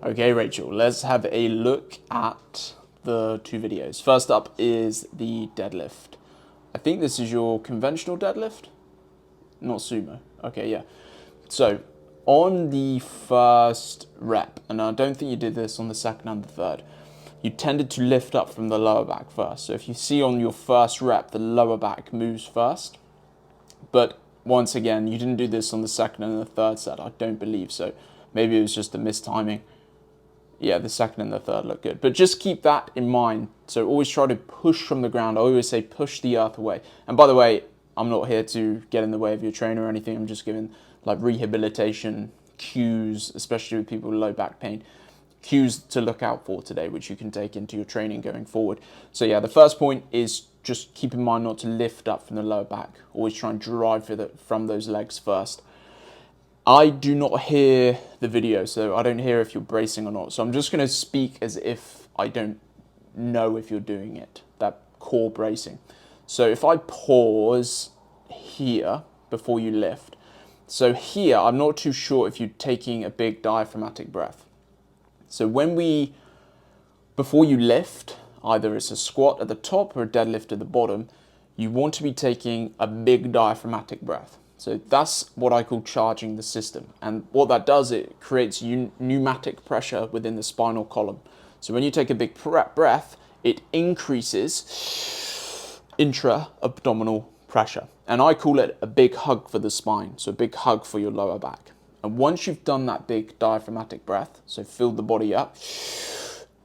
Okay, Rachel, let's have a look at the two videos. First up is the deadlift. I think this is your conventional deadlift, not sumo. Okay, yeah. So on the first rep, and I don't think you did this on the second and the third, you tended to lift up from the lower back first. So if you see on your first rep, the lower back moves first. But once again, you didn't do this on the second and the third set. I don't believe so. Maybe it was just a mistiming. Yeah, the second and the third look good. But just keep that in mind. So always try to push from the ground. I always say push the earth away. And by the way, I'm not here to get in the way of your trainer or anything. I'm just giving like rehabilitation cues, especially with people with low back pain, cues to look out for today, which you can take into your training going forward. So yeah, the first point is just keep in mind not to lift up from the lower back. Always try and drive from those legs first. I do not hear the video, so I don't hear if you're bracing or not. So I'm just going to speak as if I don't know if you're doing it, that core bracing. So if I pause here before you lift, so here I'm not too sure if you're taking a big diaphragmatic breath. So before you lift, either it's a squat at the top or a deadlift at the bottom, you want to be taking a big diaphragmatic breath. So that's what I call charging the system. And what that does, it creates pneumatic pressure within the spinal column. So when you take a big breath, it increases intra-abdominal pressure. And I call it a big hug for the spine. So a big hug for your lower back. And once you've done that big diaphragmatic breath, so filled the body up,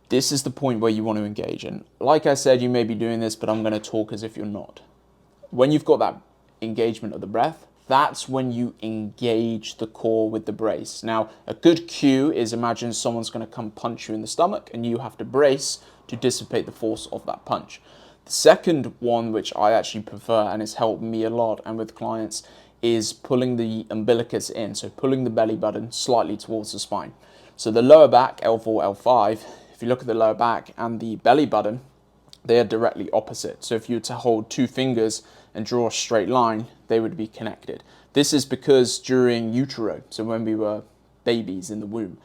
this is the point where you want to engage. And like I said, you may be doing this, but I'm going to talk as if you're not. When you've got that engagement of the breath, that's when you engage the core with the brace. Now, a good cue is imagine someone's going to come punch you in the stomach and you have to brace to dissipate the force of that punch. The second one, which I actually prefer and has helped me a lot and with clients, is pulling the umbilicus in. So pulling the belly button slightly towards the spine. So the lower back, L4, L5, if you look at the lower back and the belly button, they are directly opposite. So if you were to hold two fingers and draw a straight line, they would be connected. This is because during utero, so when we were babies in the womb,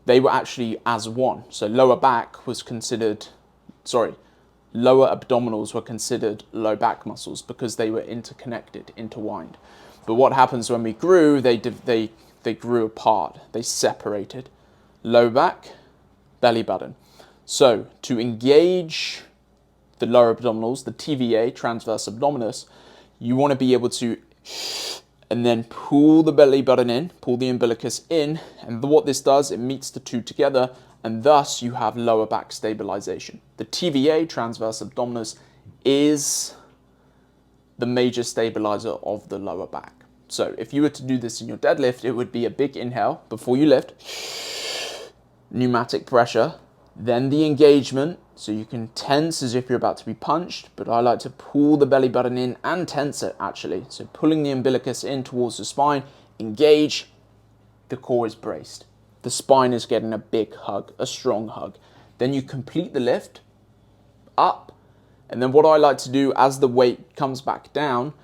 they were actually as one. So lower abdominals were considered low back muscles because they were interconnected, intertwined. But what happens when we grew, they grew apart, they separated. Low back, belly button. So to engage the lower abdominals, the TVA, transverse abdominis, you want to be able to, and then pull the belly button in, pull the umbilicus in, and what this does, it meets the two together, and thus you have lower back stabilization. The TVA, transverse abdominis, is the major stabilizer of the lower back. So if you were to do this in your deadlift, it would be a big inhale before you lift, pneumatic pressure, then the engagement, so you can tense as if you're about to be punched, but I like to pull the belly button in and tense it actually. So pulling the umbilicus in towards the spine, engage, the core is braced. The spine is getting a big hug, a strong hug. Then you complete the lift, up, and then what I like to do as the weight comes back down,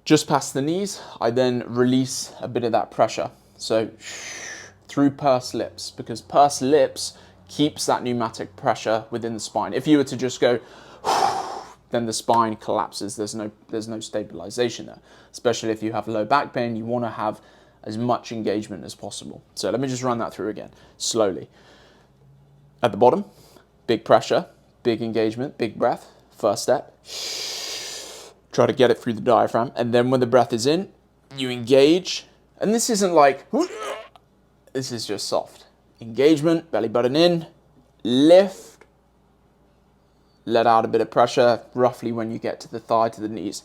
just past the knees, I then release a bit of that pressure. So through pursed lips, because pursed lips keeps that pneumatic pressure within the spine. If you were to just go, then the spine collapses. There's no stabilization there. Especially if you have low back pain, you want to have as much engagement as possible. So let me just run that through again, slowly. At the bottom, big pressure, big engagement, big breath, first step. Try to get it through the diaphragm. And then when the breath is in, you engage. And this isn't like, this is just soft. Engagement, belly button in, lift, let out a bit of pressure, roughly when you get to the thigh, to the knees.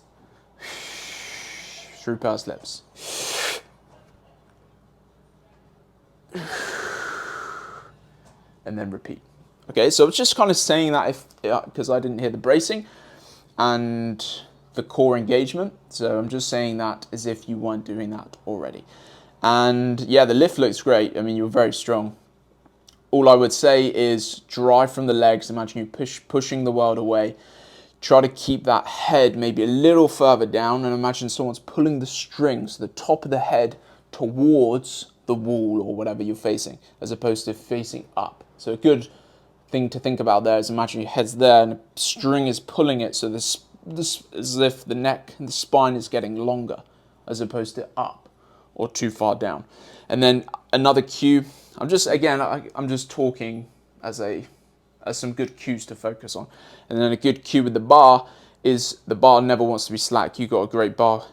Through pursed lips. And then repeat. Okay, so it's just kind of saying that because I didn't hear the bracing and the core engagement. So I'm just saying that as if you weren't doing that already. And yeah, the lift looks great. I mean, you're very strong. All I would say is drive from the legs. Imagine you pushing the world away. Try to keep that head maybe a little further down, and imagine someone's pulling the strings, the top of the head towards the wall or whatever you're facing, as opposed to facing up. So a good thing to think about there is imagine your head's there and a string is pulling it, so this as if the neck and the spine is getting longer, as opposed to up or too far down. And then another cue, I'm just talking as some good cues to focus on. And then a good cue with the bar is the bar never wants to be slack. You got a great bar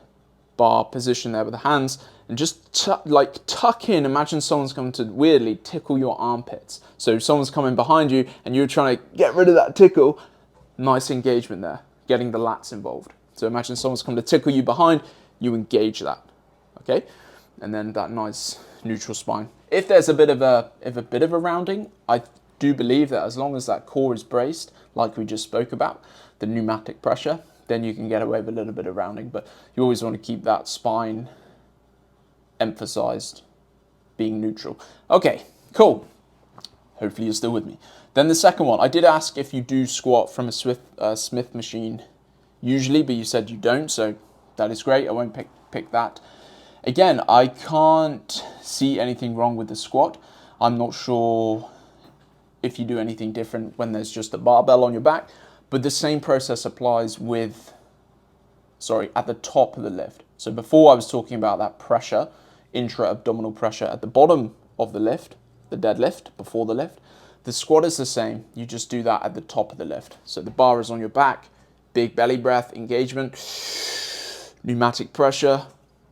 position there with the hands, and just tuck in. Imagine someone's coming to weirdly tickle your armpits. So someone's coming behind you and you're trying to get rid of that tickle. Nice engagement there, getting the lats involved. So imagine someone's coming to tickle you behind, you engage that, okay? And then that nice neutral spine. If there's a bit of a rounding, I do believe that as long as that core is braced, like we just spoke about, the pneumatic pressure, then you can get away with a little bit of rounding. But you always want to keep that spine emphasized, being neutral. Okay, cool. Hopefully you're still with me. Then the second one, I did ask if you do squat from a Smith machine usually, but you said you don't, so that is great. I won't pick that. Again, I can't see anything wrong with the squat. I'm not sure if you do anything different when there's just a barbell on your back, but the same process applies at the top of the lift. So before I was talking about that pressure, intra-abdominal pressure at the bottom of the lift, the deadlift, before the lift. The squat is the same, you just do that at the top of the lift. So the bar is on your back, big belly breath, engagement, pneumatic pressure,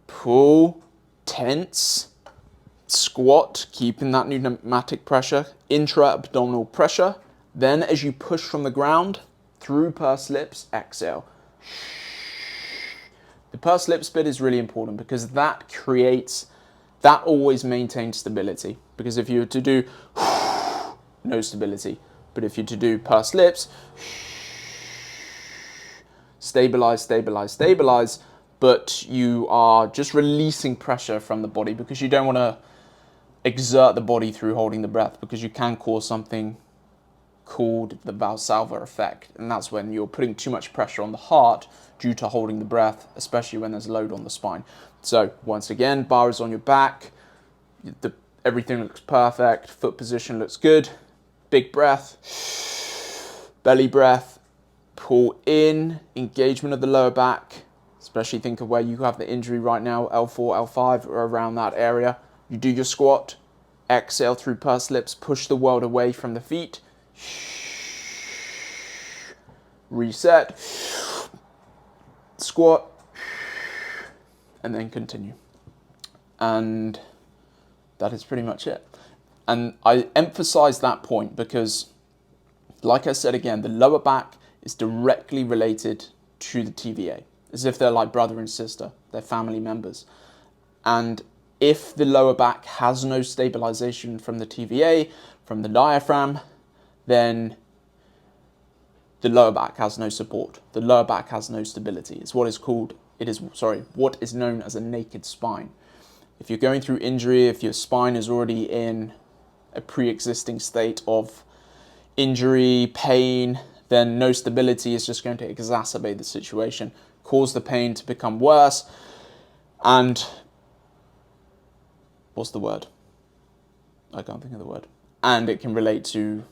pull, tense, squat, keeping that pneumatic pressure, intra-abdominal pressure. Then as you push from the ground, through pursed lips, exhale. The pursed lips bit is really important because that always maintains stability. Because if you were to do no stability, but if you're to do pursed lips, stabilize, stabilize, stabilize, but you are just releasing pressure from the body because you don't want to exert the body through holding the breath, because you can cause something called the Valsalva effect, and that's when you're putting too much pressure on the heart due to holding the breath, especially when there's load on the spine. So once again, bar is on your back, everything looks perfect, foot position looks good, big breath, belly breath, pull in, engagement of the lower back, especially think of where you have the injury right now, L4, L5, or around that area. You do your squat, exhale through pursed lips, push the world away from the feet, reset, squat, and then continue. And that is pretty much it. And I emphasize that point because, like I said again, the lower back is directly related to the TVA, as if they're like brother and sister, they're family members. And if the lower back has no stabilization from the TVA, from the diaphragm, then the lower back has no support. The lower back has no stability. It's what is known as a naked spine. If you're going through injury, if your spine is already in a pre-existing state of injury, pain, then no stability is just going to exacerbate the situation, cause the pain to become worse, and what's the word? I can't think of the word. And it can relate to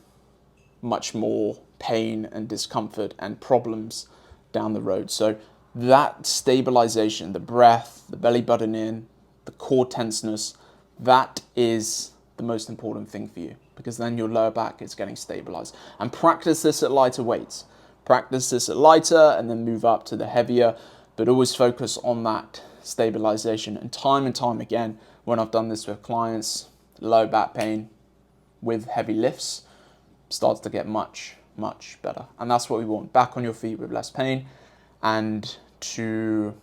much more pain and discomfort and problems down the road. So that stabilization, the breath, the belly button in, the core tenseness, that is the most important thing for you, because then your lower back is getting stabilized. And practice this at lighter weights. Practice this at lighter and then move up to the heavier, but always focus on that stabilization. And time again, when I've done this with clients, low back pain with heavy lifts starts to get much better. And that's what we want, back on your feet with less pain, and to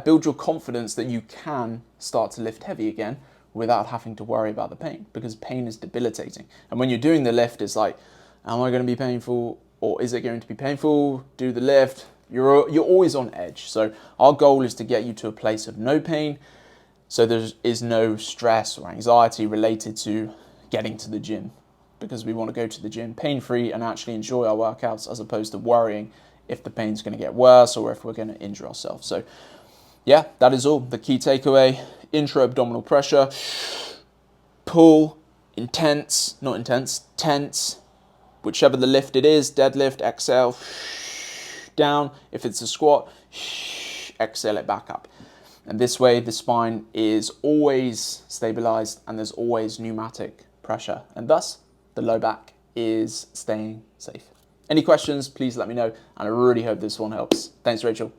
build your confidence that you can start to lift heavy again without having to worry about the pain, because pain is debilitating. And when you're doing the lift, it's like, am I going to be painful, or is it going to be painful? Do the lift. You're always on edge. So our goal is to get you to a place of no pain, so there is no stress or anxiety related to getting to the gym, because we want to go to the gym pain-free and actually enjoy our workouts, as opposed to worrying if the pain's going to get worse or if we're going to injure ourselves. So yeah, that is all. The key takeaway, intra-abdominal pressure, pull, intense, not intense, tense, whichever the lift it is, deadlift, exhale, down. If it's a squat, exhale it back up. And this way the spine is always stabilized and there's always pneumatic pressure. And thus the low back is staying safe. Any questions, please let me know. And I really hope this one helps. Thanks, Rachel.